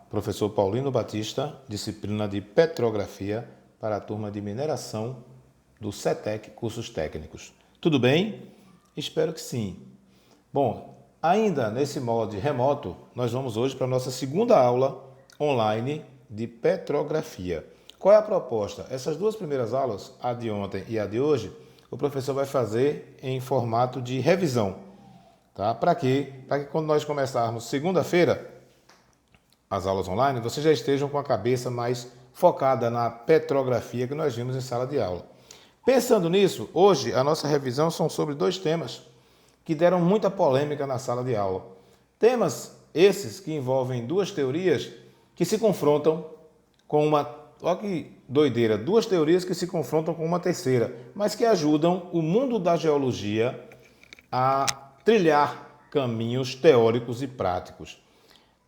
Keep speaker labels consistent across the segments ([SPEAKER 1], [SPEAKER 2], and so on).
[SPEAKER 1] Professor Paulino Batista, disciplina de Petrografia para a turma de Mineração do CETEC Cursos Técnicos. Tudo bem? Espero que sim. Bom, ainda nesse modo remoto, nós vamos hoje para a nossa segunda aula online de Petrografia. Qual é a proposta? Essas duas primeiras aulas, a de ontem e a de hoje, o professor vai fazer em formato de revisão. Tá? Para quê? Para que quando nós começarmos segunda-feira, as aulas online, vocês já estejam com a cabeça mais focada na petrografia que nós vimos em sala de aula. Pensando nisso, hoje a nossa revisão são sobre dois temas que deram muita polêmica na sala de aula. Temas esses que envolvem duas teorias que se confrontam com uma... Olha que doideira, duas teorias que se confrontam com uma terceira, mas que ajudam o mundo da geologia a trilhar caminhos teóricos e práticos.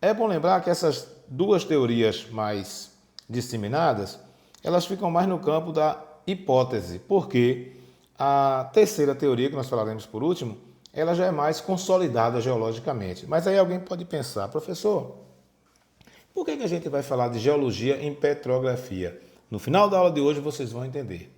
[SPEAKER 1] É bom lembrar que essas duas teorias mais disseminadas, elas ficam mais no campo da hipótese, porque a terceira teoria, que nós falaremos por último, ela já é mais consolidada geologicamente. Mas aí alguém pode pensar, professor, por que a gente vai falar de geologia em petrografia? No final da aula de hoje vocês vão entender.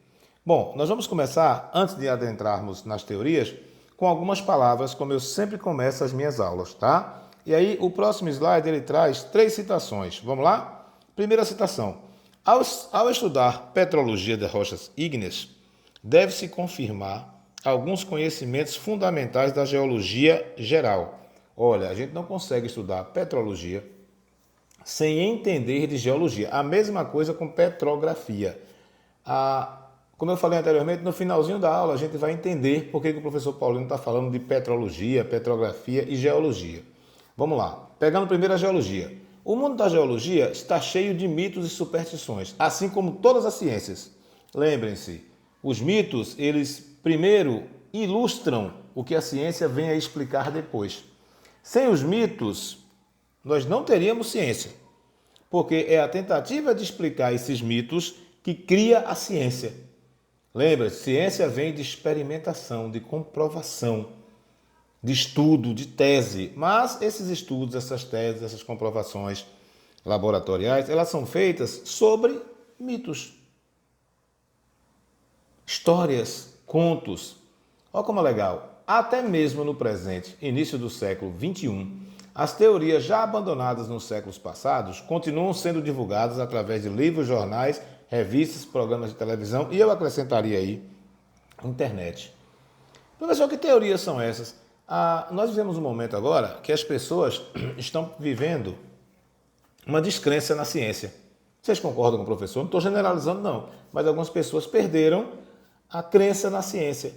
[SPEAKER 1] Bom, nós vamos começar, antes de adentrarmos nas teorias, com algumas palavras, como eu sempre começo as minhas aulas, tá? E aí, o próximo slide, ele traz 3 citações. Vamos lá? Primeira citação. Ao estudar petrologia de rochas ígneas, deve-se confirmar alguns conhecimentos fundamentais da geologia geral. Olha, a gente não consegue estudar petrologia sem entender de geologia. A mesma coisa com petrografia. Como eu falei anteriormente, no finalzinho da aula a gente vai entender por que o professor Paulino está falando de petrologia, petrografia e geologia. Vamos lá. Pegando primeiro a geologia. O mundo da geologia está cheio de mitos e superstições, assim como todas as ciências. Lembrem-se, os mitos, eles primeiro ilustram o que a ciência vem a explicar depois. Sem os mitos, nós não teríamos ciência, porque é a tentativa de explicar esses mitos que cria a ciência. Lembra-se, ciência vem de experimentação, de comprovação, de estudo, de tese, mas esses estudos, essas teses, essas comprovações laboratoriais, elas são feitas sobre mitos, histórias, contos. Olha como é legal. Até mesmo no presente, início do século XXI, as teorias já abandonadas nos séculos passados continuam sendo divulgadas através de livros, jornais, revistas, programas de televisão e eu acrescentaria aí, internet. Professor, que teorias são essas? Nós vivemos um momento agora que as pessoas estão vivendo uma descrença na ciência. Vocês concordam com o professor? Não estou generalizando, não. Mas algumas pessoas perderam a crença na ciência.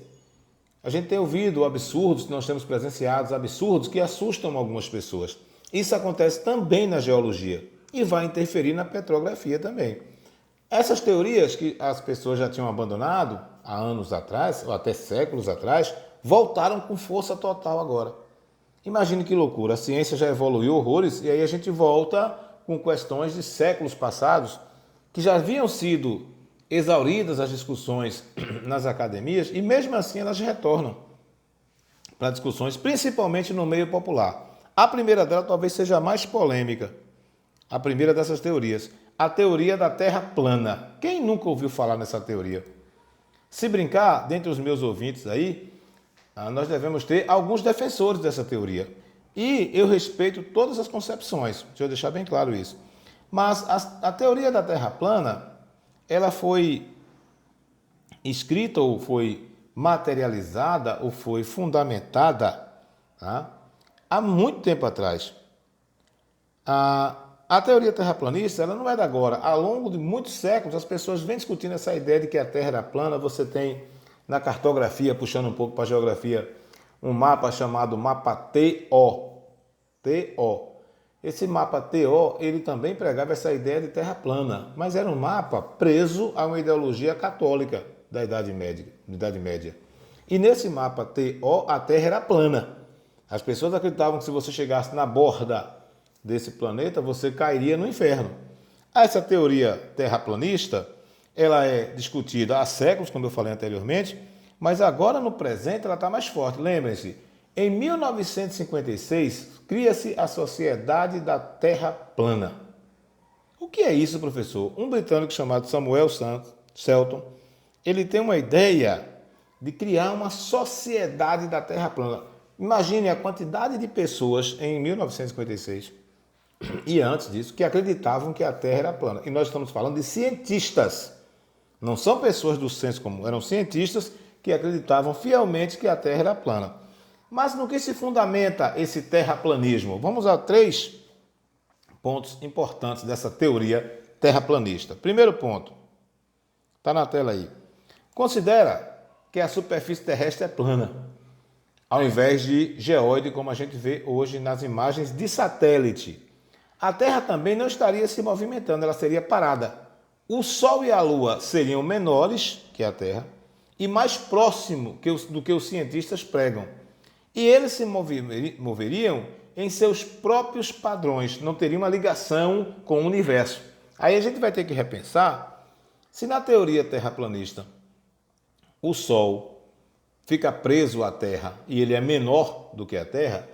[SPEAKER 1] A gente tem ouvido absurdos, nós temos presenciados absurdos que assustam algumas pessoas. Isso acontece também na geologia e vai interferir na petrografia também. Essas teorias que as pessoas já tinham abandonado há anos atrás, ou até séculos atrás, voltaram com força total agora. Imagine que loucura, a ciência já evoluiu horrores e aí a gente volta com questões de séculos passados que já haviam sido exauridas as discussões nas academias e mesmo assim elas retornam para discussões, principalmente no meio popular. A primeira delas talvez seja a mais polêmica, a primeira dessas teorias, a teoria da Terra plana. Quem nunca ouviu falar nessa teoria? Se brincar, dentre os meus ouvintes aí, nós devemos ter alguns defensores dessa teoria. E eu respeito todas as concepções, deixa eu deixar bem claro isso. Mas a teoria da Terra plana, ela foi escrita ou foi materializada ou foi fundamentada, tá, há muito tempo atrás. A teoria terraplanista, ela não é da agora. Ao longo de muitos séculos, as pessoas vêm discutindo essa ideia de que a Terra era plana. Você tem na cartografia, puxando um pouco para a geografia, um mapa chamado mapa TO. Esse mapa TO, ele também pregava essa ideia de terra plana, mas era um mapa preso a uma ideologia católica da Idade Média. E nesse mapa TO, a Terra era plana. As pessoas acreditavam que se você chegasse na borda desse planeta, você cairia no inferno. Essa teoria terraplanista, ela é discutida há séculos, como eu falei anteriormente, mas agora no presente ela está mais forte. Lembrem-se, em 1956, cria-se a Sociedade da Terra Plana. O que é isso, professor? Um britânico chamado Samuel Selton, ele tem uma ideia de criar uma sociedade da Terra plana. Imagine a quantidade de pessoas em 1956 e antes disso que acreditavam que a Terra era plana. E nós estamos falando de cientistas. Não são pessoas do senso comum, eram cientistas que acreditavam fielmente que a Terra era plana. Mas no que se fundamenta esse terraplanismo? Vamos a 3 pontos importantes dessa teoria terraplanista. Primeiro ponto, está na tela aí. Considera que a superfície terrestre é plana, ao invés de geóide, como a gente vê hoje nas imagens de satélite. A Terra também não estaria se movimentando, ela seria parada. O Sol e a Lua seriam menores que a Terra e mais próximo do que os cientistas pregam. E eles se moveriam em seus próprios padrões, não teriam uma ligação com o universo. Aí a gente vai ter que repensar se na teoria terraplanista o Sol fica preso à Terra e ele é menor do que a Terra,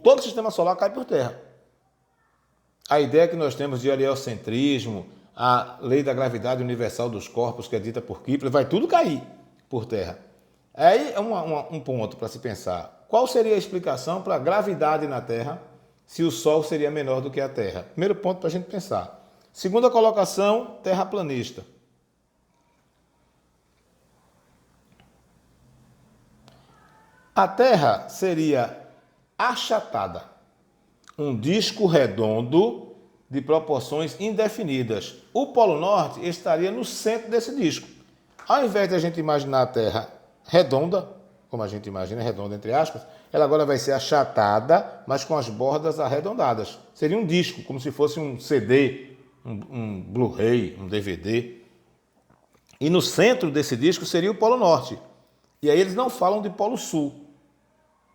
[SPEAKER 1] todo o sistema solar cai por terra. A ideia que nós temos de heliocentrismo, a lei da gravidade universal dos corpos, que é dita por Kepler, vai tudo cair por terra. Aí é um ponto para se pensar. Qual seria a explicação para a gravidade na Terra se o Sol seria menor do que a Terra? Primeiro ponto para a gente pensar. Segunda colocação, terraplanista. A Terra seria achatada, um disco redondo de proporções indefinidas. O Polo Norte estaria no centro desse disco. Ao invés de a gente imaginar a Terra redonda, como a gente imagina, redonda entre aspas, ela agora vai ser achatada, mas com as bordas arredondadas. Seria um disco, como se fosse um CD, um Blu-ray, um DVD. E no centro desse disco seria o Polo Norte. E aí eles não falam de Polo Sul,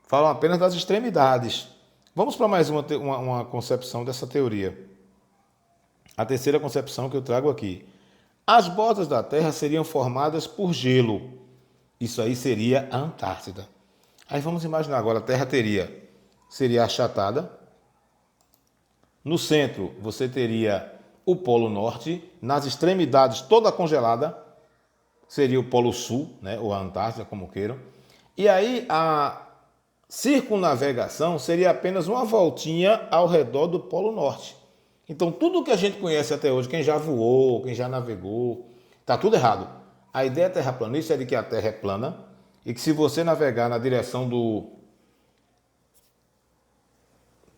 [SPEAKER 1] falam apenas das extremidades. Vamos para mais uma concepção dessa teoria. A terceira concepção que eu trago aqui. As bordas da Terra seriam formadas por gelo. Isso aí seria a Antártida. Aí vamos imaginar agora, a Terra seria achatada. No centro você teria o Polo Norte. Nas extremidades toda congelada seria o Polo Sul, né, ou a Antártida, como queiram. E aí a circunnavegação seria apenas uma voltinha ao redor do Polo Norte. Então, tudo que a gente conhece até hoje, quem já voou, quem já navegou, está tudo errado. A ideia terraplanista é de que a Terra é plana e que se você navegar na direção do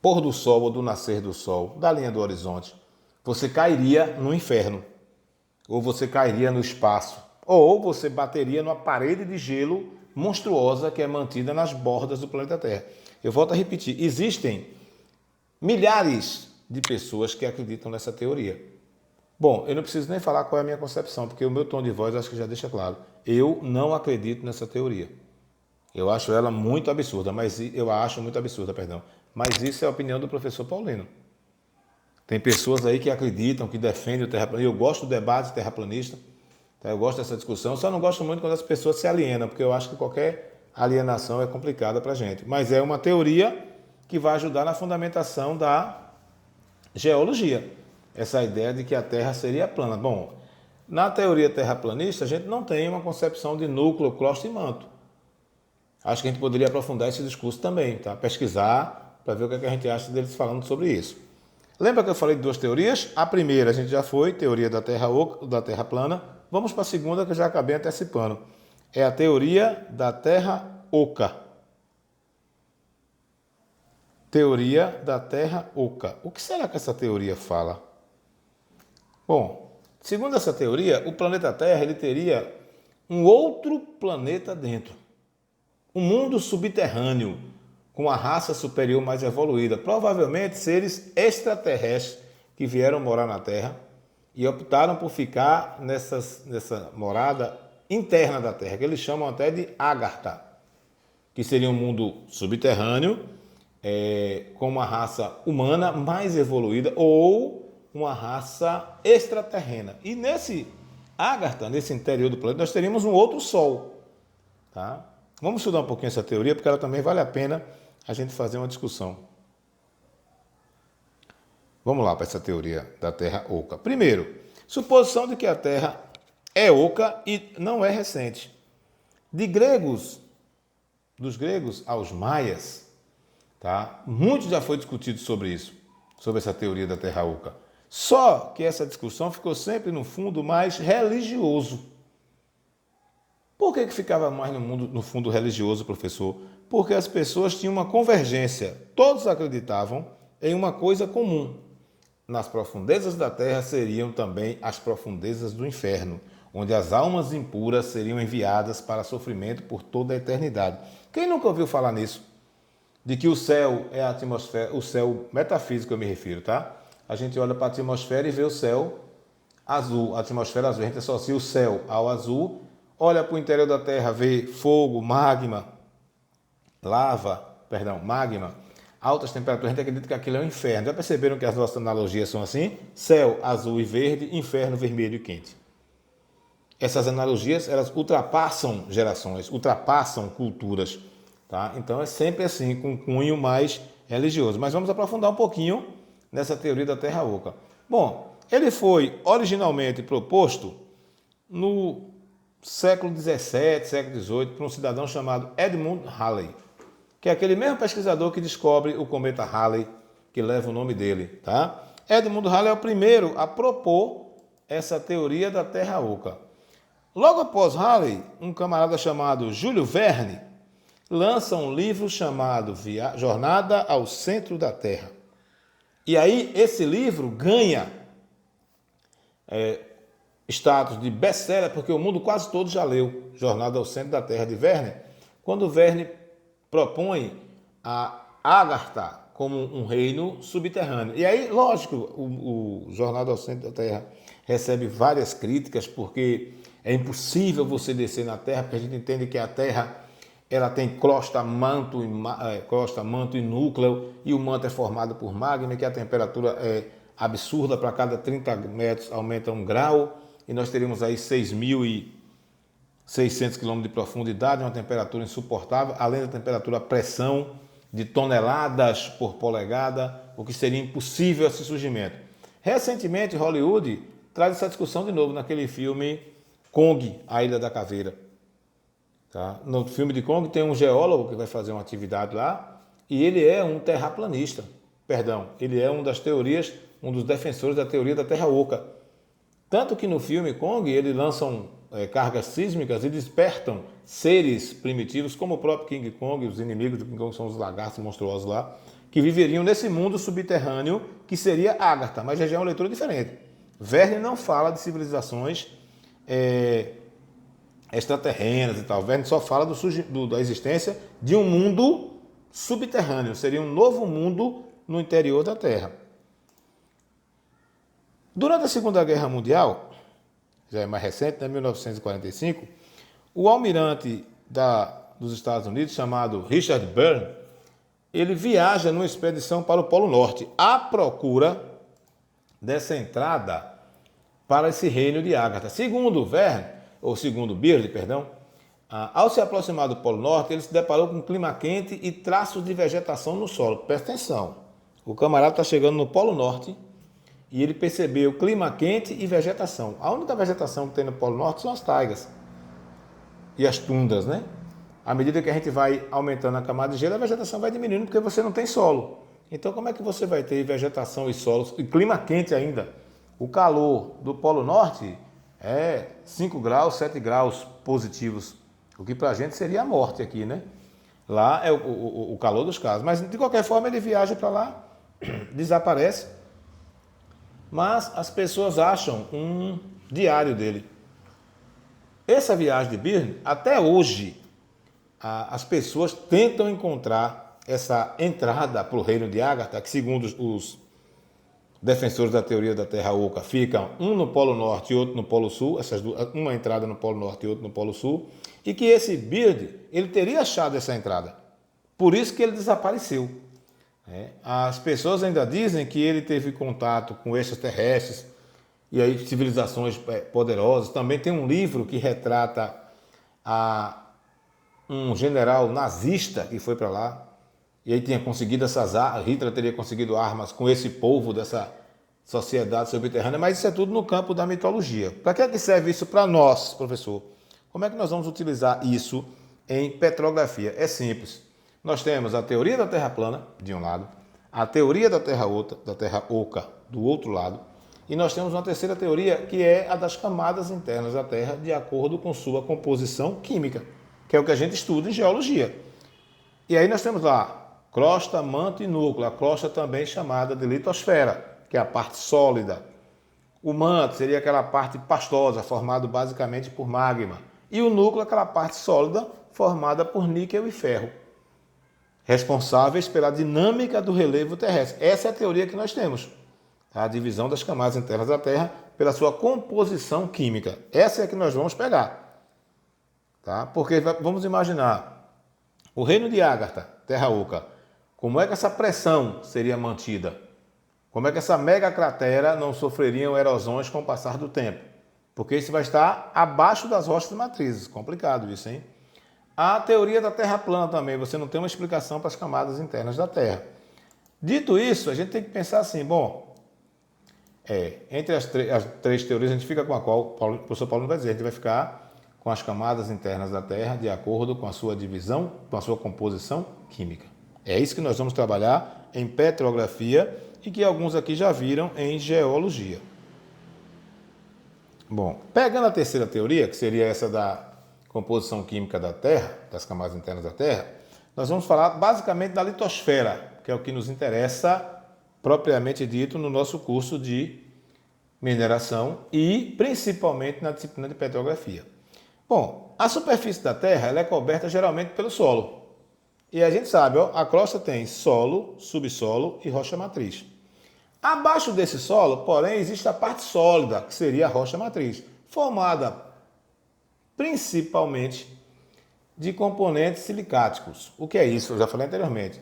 [SPEAKER 1] pôr do sol ou do nascer do sol, da linha do horizonte, você cairia no inferno, ou você cairia no espaço, ou você bateria numa parede de gelo monstruosa que é mantida nas bordas do planeta Terra. Eu volto a repetir, existem milhares de pessoas que acreditam nessa teoria. Bom, eu não preciso nem falar qual é a minha concepção, porque o meu tom de voz acho que já deixa claro. Eu não acredito nessa teoria. Eu acho ela muito absurda, mas isso é a opinião do professor Paulino. Tem pessoas aí que acreditam, que defendem o terraplanismo. Eu gosto do debate terraplanista, tá? Eu gosto dessa discussão, só não gosto muito quando as pessoas se alienam, porque eu acho que qualquer alienação é complicada para a gente. Mas é uma teoria que vai ajudar na fundamentação da geologia. Essa ideia de que a Terra seria plana. Bom, na teoria terraplanista, a gente não tem uma concepção de núcleo, crosta e manto. Acho que a gente poderia aprofundar esse discurso também, tá? Pesquisar para ver o que a gente acha deles falando sobre isso. Lembra que eu falei de 2 teorias? A primeira a gente já foi, teoria da Terra plana. Vamos para a segunda, que eu já acabei antecipando. É a teoria da Terra oca. Teoria da Terra oca. O que será que essa teoria fala? Bom, segundo essa teoria, o planeta Terra ele teria um outro planeta dentro. Um mundo subterrâneo, com a raça superior mais evoluída. Provavelmente seres extraterrestres que vieram morar na Terra e optaram por ficar nessa morada interna da Terra, que eles chamam até de Agartha, que seria um mundo subterrâneo, com uma raça humana mais evoluída ou uma raça extraterrena. E nesse Agartha, nesse interior do planeta, nós teríamos um outro Sol. Tá? Vamos estudar um pouquinho essa teoria, porque ela também vale a pena a gente fazer uma discussão. Vamos lá para essa teoria da Terra oca. Primeiro, suposição de que a Terra é oca e não é recente. Dos gregos aos maias, tá? Muito já foi discutido sobre isso, sobre essa teoria da Terra oca. Só que essa discussão ficou sempre no fundo mais religioso. Por que ficava mais no fundo religioso, professor? Porque as pessoas tinham uma convergência. Todos acreditavam em uma coisa comum. Nas profundezas da terra seriam também as profundezas do inferno, onde as almas impuras seriam enviadas para sofrimento por toda a eternidade. Quem nunca ouviu falar nisso? De que o céu é a atmosfera, o céu metafísico eu me refiro, tá? A gente olha para a atmosfera e vê o céu azul, a atmosfera azul. A gente associa o céu ao azul, olha para o interior da Terra, vê fogo, magma, magma, altas temperaturas. A gente acredita que aquilo é um inferno. Já perceberam que as nossas analogias são assim? Céu azul e verde, inferno vermelho e quente. Essas analogias, elas ultrapassam gerações, ultrapassam culturas, tá? Então é sempre assim, com um cunho mais religioso. Mas vamos aprofundar um pouquinho nessa teoria da Terra oca. Bom, ele foi originalmente proposto no século XVII, século XVIII, por um cidadão chamado Edmund Halley, que é aquele mesmo pesquisador que descobre o cometa Halley, que leva o nome dele, tá? Edmund Halley é o primeiro a propor essa teoria da Terra oca. Logo após Halley, um camarada chamado Júlio Verne lança um livro chamado Jornada ao Centro da Terra. E aí esse livro ganha status de best-seller, porque o mundo quase todo já leu Jornada ao Centro da Terra de Verne, quando Verne propõe a Agartha como um reino subterrâneo. E aí, lógico, o Jornada ao Centro da Terra recebe várias críticas, porque é impossível você descer na Terra, porque a gente entende que a Terra ela tem crosta, manto e núcleo, e o manto é formado por magma, que a temperatura é absurda, para cada 30 metros aumenta 1 grau, e nós teríamos aí 6.600 km de profundidade, uma temperatura insuportável, além da temperatura, a pressão de toneladas por polegada, o que seria impossível esse surgimento. Recentemente, Hollywood traz essa discussão de novo naquele filme Kong, A Ilha da Caveira. Tá? No filme de Kong tem um geólogo que vai fazer uma atividade lá e ele é um terraplanista. Ele é um dos defensores da teoria da Terra oca. Tanto que no filme Kong eles lançam cargas sísmicas e despertam seres primitivos, como o próprio King Kong. Os inimigos do King Kong são os lagartos monstruosos lá, que viveriam nesse mundo subterrâneo que seria Agartha, mas já é uma leitura diferente. Verne não fala de civilizações extraterrenas e tal. Verne só fala da existência de um mundo subterrâneo. Seria um novo mundo no interior da Terra. Durante a Segunda Guerra Mundial, já é mais recente, em 1945, o almirante dos Estados Unidos, chamado Richard Byrne, ele viaja numa expedição para o Polo Norte, à procura dessa entrada para esse reino de Agartha. Segundo Byrne, ao se aproximar do Polo Norte, ele se deparou com um clima quente e traços de vegetação no solo. Presta atenção, o camarada está chegando no Polo Norte e ele percebeu clima quente e vegetação. A única vegetação que tem no Polo Norte são as taigas e as tundras, né? À medida que a gente vai aumentando a camada de gelo, a vegetação vai diminuindo porque você não tem solo. Então, como é que você vai ter vegetação e solos e clima quente ainda? O calor do Polo Norte é 5 graus, 7 graus positivos, o que para a gente seria a morte aqui, né? Lá é o calor dos casos. Mas, de qualquer forma, ele viaja para lá, desaparece, mas as pessoas acham um diário dele. Essa viagem de Byrne, até hoje, as pessoas tentam encontrar essa entrada para o reino de Agartha, que segundo os defensores da teoria da Terra oca ficam um no Polo Norte e outro no Polo Sul, uma entrada no Polo Norte e outra no Polo Sul, e que esse Byrne, ele teria achado essa entrada. Por isso que ele desapareceu. As pessoas ainda dizem que ele teve contato com extraterrestres e aí civilizações poderosas. Também tem um livro que retrata um general nazista que foi para lá e aí tinha conseguido Hitler teria conseguido armas com esse povo dessa sociedade subterrânea, mas isso é tudo no campo da mitologia. Para que serve isso para nós, professor? Como é que nós vamos utilizar isso em petrografia? É simples. Nós temos a teoria da Terra plana, de um lado, a teoria da Terra oca, do outro lado, e nós temos uma terceira teoria, que é a das camadas internas da Terra, de acordo com sua composição química, que é o que a gente estuda em geologia. E aí nós temos lá crosta, manto e núcleo, a crosta também chamada de litosfera, que é a parte sólida. O manto seria aquela parte pastosa, formado basicamente por magma. E o núcleo, aquela parte sólida, formada por níquel e ferro, responsáveis pela dinâmica do relevo terrestre. Essa é a teoria que nós temos. A divisão das camadas internas da Terra pela sua composição química. Essa é a que nós vamos pegar. Tá? Porque vamos imaginar o reino de Agartha, Terra Oca. Como é que essa pressão seria mantida? Como é que essa mega cratera não sofreria erosões com o passar do tempo? Porque isso vai estar abaixo das rochas matrizes. Complicado isso, hein? A teoria da Terra plana também. Você não tem uma explicação para as camadas internas da Terra. Dito isso, a gente tem que pensar assim, bom, entre as três teorias, a gente fica com a qual o professor Paulo vai dizer. A gente vai ficar com as camadas internas da Terra de acordo com a sua divisão, com a sua composição química. É isso que nós vamos trabalhar em petrografia e que alguns aqui já viram em geologia. Bom, pegando a terceira teoria, que seria essa da composição química da Terra, das camadas internas da Terra, nós vamos falar basicamente da litosfera, que é o que nos interessa propriamente dito no nosso curso de mineração e principalmente na disciplina de petrografia. Bom, a superfície da Terra ela é coberta geralmente pelo solo. E a gente sabe, a crosta tem solo, subsolo e rocha matriz. Abaixo desse solo, porém, existe a parte sólida, que seria a rocha matriz, formada principalmente de componentes silicáticos. O que é isso? Eu já falei anteriormente.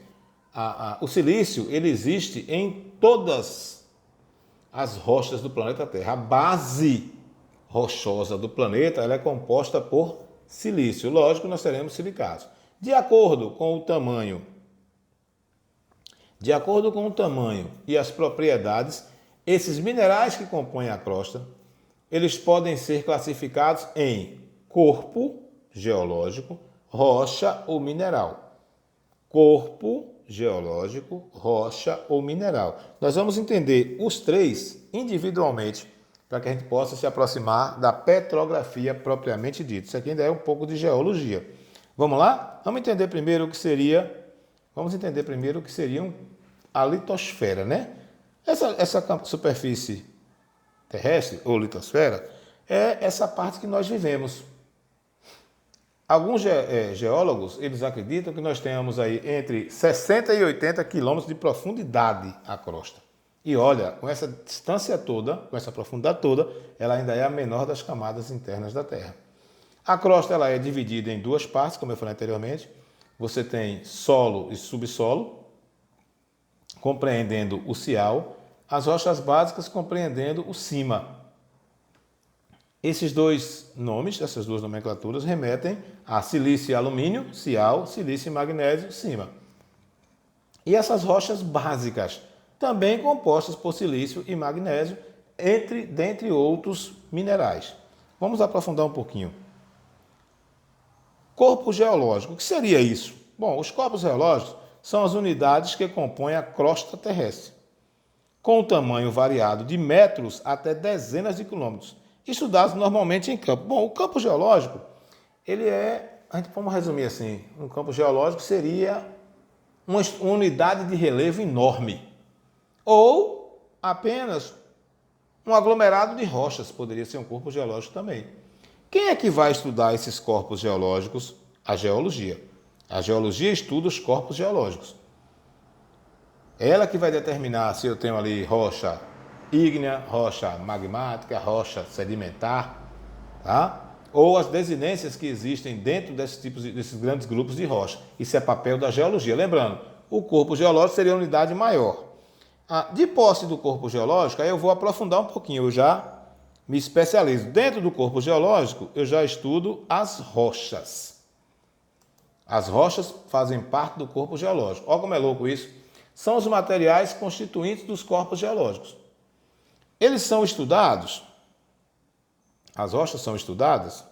[SPEAKER 1] O silício ele existe em todas as rochas do planeta Terra. A base rochosa do planeta ela é composta por silício. Lógico, nós teremos silicatos. De acordo com o tamanho e as propriedades, esses minerais que compõem a crosta, eles podem ser classificados em corpo geológico, rocha ou mineral. Corpo geológico, rocha ou mineral. Nós vamos entender os três individualmente para que a gente possa se aproximar da petrografia propriamente dita. Isso aqui ainda é um pouco de geologia. Vamos lá? Vamos entender primeiro o que seria a litosfera, né? Essa superfície terrestre, ou litosfera, é essa parte que nós vivemos. Alguns geólogos, eles acreditam que nós tenhamos aí entre 60 e 80 quilômetros de profundidade a crosta. E olha, com essa distância toda, com essa profundidade toda, ela ainda é a menor das camadas internas da Terra. A crosta ela é dividida em duas partes, como eu falei anteriormente. Você tem solo e subsolo, compreendendo o cial, as rochas básicas compreendendo o cima. Esses dois nomes, essas duas nomenclaturas, remetem a silício e alumínio, cial, silício e magnésio, cima. E essas rochas básicas, também compostas por silício e magnésio, dentre outros minerais. Vamos aprofundar um pouquinho. Corpo geológico, o que seria isso? Bom, os corpos geológicos são as unidades que compõem a crosta terrestre, com tamanho variado de metros até dezenas de quilômetros, estudados normalmente em campo. Bom, o campo geológico, vamos resumir assim, um campo geológico seria uma unidade de relevo enorme, ou apenas um aglomerado de rochas, poderia ser um corpo geológico também. Quem é que vai estudar esses corpos geológicos? A geologia. A geologia estuda os corpos geológicos. Ela que vai determinar se eu tenho ali rocha ígnea, rocha magmática, rocha sedimentar, tá? Ou as desinências que existem dentro desses grandes grupos de rocha. Isso é papel da geologia. Lembrando, o corpo geológico seria a unidade maior. De posse do corpo geológico, aí eu vou aprofundar um pouquinho, eu já me especializo. Dentro do corpo geológico, eu já estudo as rochas. As rochas fazem parte do corpo geológico. Olha como é louco isso. São os materiais constituintes dos corpos geológicos. Eles são estudados, as rochas são estudadas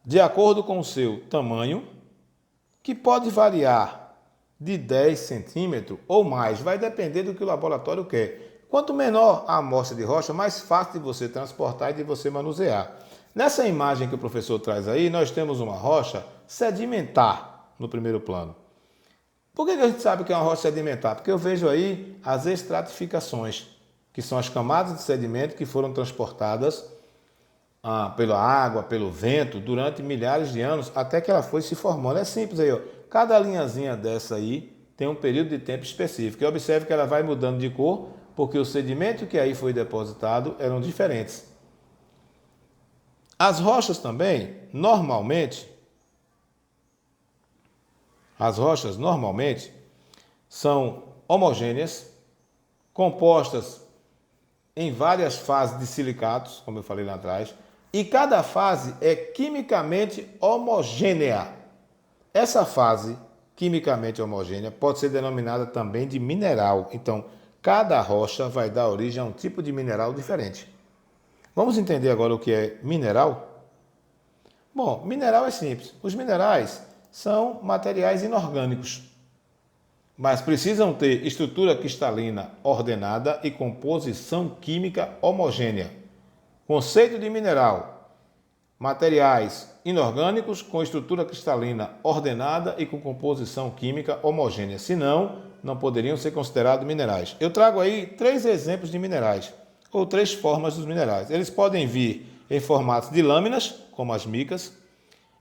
[SPEAKER 1] de acordo com o seu tamanho, que pode variar de 10 centímetros ou mais, vai depender do que o laboratório quer. Quanto menor a amostra de rocha, mais fácil de você transportar e de você manusear. Nessa imagem que o professor traz aí, nós temos uma rocha sedimentar no primeiro plano. Por que a gente sabe que é uma rocha sedimentar? Porque eu vejo aí as estratificações, que são as camadas de sedimento que foram transportadas pela água, pelo vento, durante milhares de anos, até que ela foi se formando. É simples aí, ó. Cada linhazinha dessa aí tem um período de tempo específico. E observe que ela vai mudando de cor, porque o sedimento que aí foi depositado eram diferentes. As rochas também, normalmente, são homogêneas, compostas em várias fases de silicatos, como eu falei lá atrás, e cada fase é quimicamente homogênea. Essa fase quimicamente homogênea pode ser denominada também de mineral. Então, cada rocha vai dar origem a um tipo de mineral diferente. Vamos entender agora o que é mineral? Bom, mineral é simples. Os minerais são materiais inorgânicos, mas precisam ter estrutura cristalina ordenada e composição química homogênea. Conceito de mineral: materiais inorgânicos com estrutura cristalina ordenada e com composição química homogênea. Senão, não poderiam ser considerados minerais. Eu trago aí 3 exemplos de minerais, ou 3 formas dos minerais. Eles podem vir em formatos de lâminas, como as micas,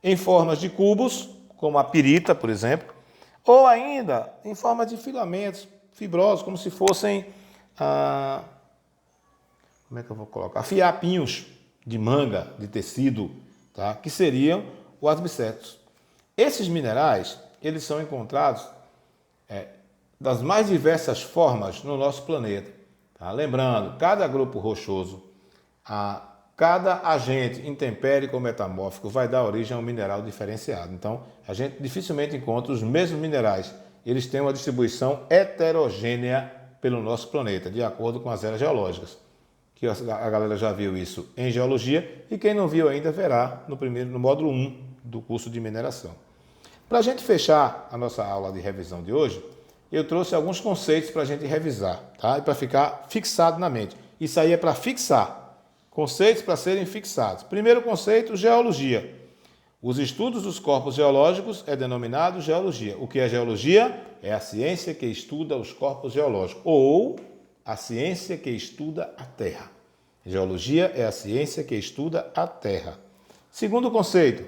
[SPEAKER 1] em formas de cubos, como a pirita, por exemplo, ou ainda em forma de filamentos fibrosos, como se fossem, como é que eu vou colocar? Fiapinhos de manga, de tecido, tá? Que seriam os asbestos. Esses minerais, eles são encontrados das mais diversas formas no nosso planeta. Tá? Lembrando, cada grupo rochoso, cada agente intempérico ou metamórfico vai dar origem a um mineral diferenciado. Então, a gente dificilmente encontra os mesmos minerais. Eles têm uma distribuição heterogênea pelo nosso planeta, de acordo com as eras geológicas. Que a galera já viu isso em geologia e quem não viu ainda verá no módulo 1 do curso de mineração. Para a gente fechar a nossa aula de revisão de hoje, eu trouxe alguns conceitos para a gente revisar, tá? E para ficar fixado na mente. Isso aí é para fixar. Conceitos para serem fixados. Primeiro conceito, geologia. Os estudos dos corpos geológicos é denominado geologia. O que é geologia? É a ciência que estuda os corpos geológicos, ou a ciência que estuda a Terra. Geologia é a ciência que estuda a Terra. Segundo conceito,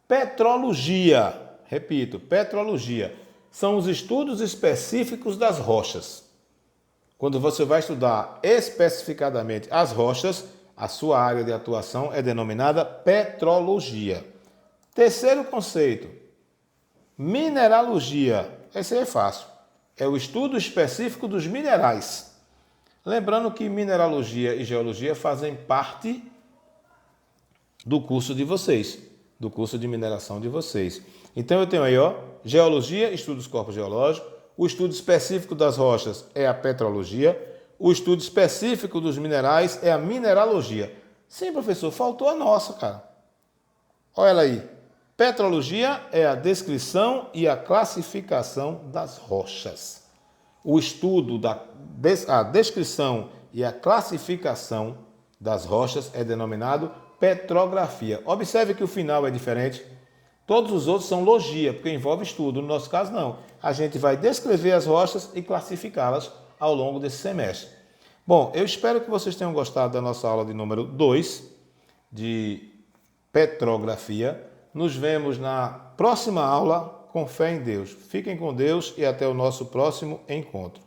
[SPEAKER 1] petrologia. Repito, petrologia. São os estudos específicos das rochas. Quando você vai estudar especificadamente as rochas, a sua área de atuação é denominada petrologia. Terceiro conceito, mineralogia. Esse aí é fácil. É o estudo específico dos minerais. Lembrando que mineralogia e geologia fazem parte do curso de vocês, do curso de mineração de vocês. Então eu tenho aí, geologia, estudo dos corpos geológicos. O estudo específico das rochas é a petrologia. O estudo específico dos minerais é a mineralogia. Sim, professor, faltou a nossa, cara. Olha ela aí. Petrologia é a descrição e a classificação das rochas. O estudo a descrição e a classificação das rochas é denominado petrografia. Observe que o final é diferente. Todos os outros são logia, porque envolve estudo. No nosso caso, não. A gente vai descrever as rochas e classificá-las ao longo desse semestre. Bom, eu espero que vocês tenham gostado da nossa aula de número 2 de petrografia. Nos vemos na próxima aula, com fé em Deus. Fiquem com Deus e até o nosso próximo encontro.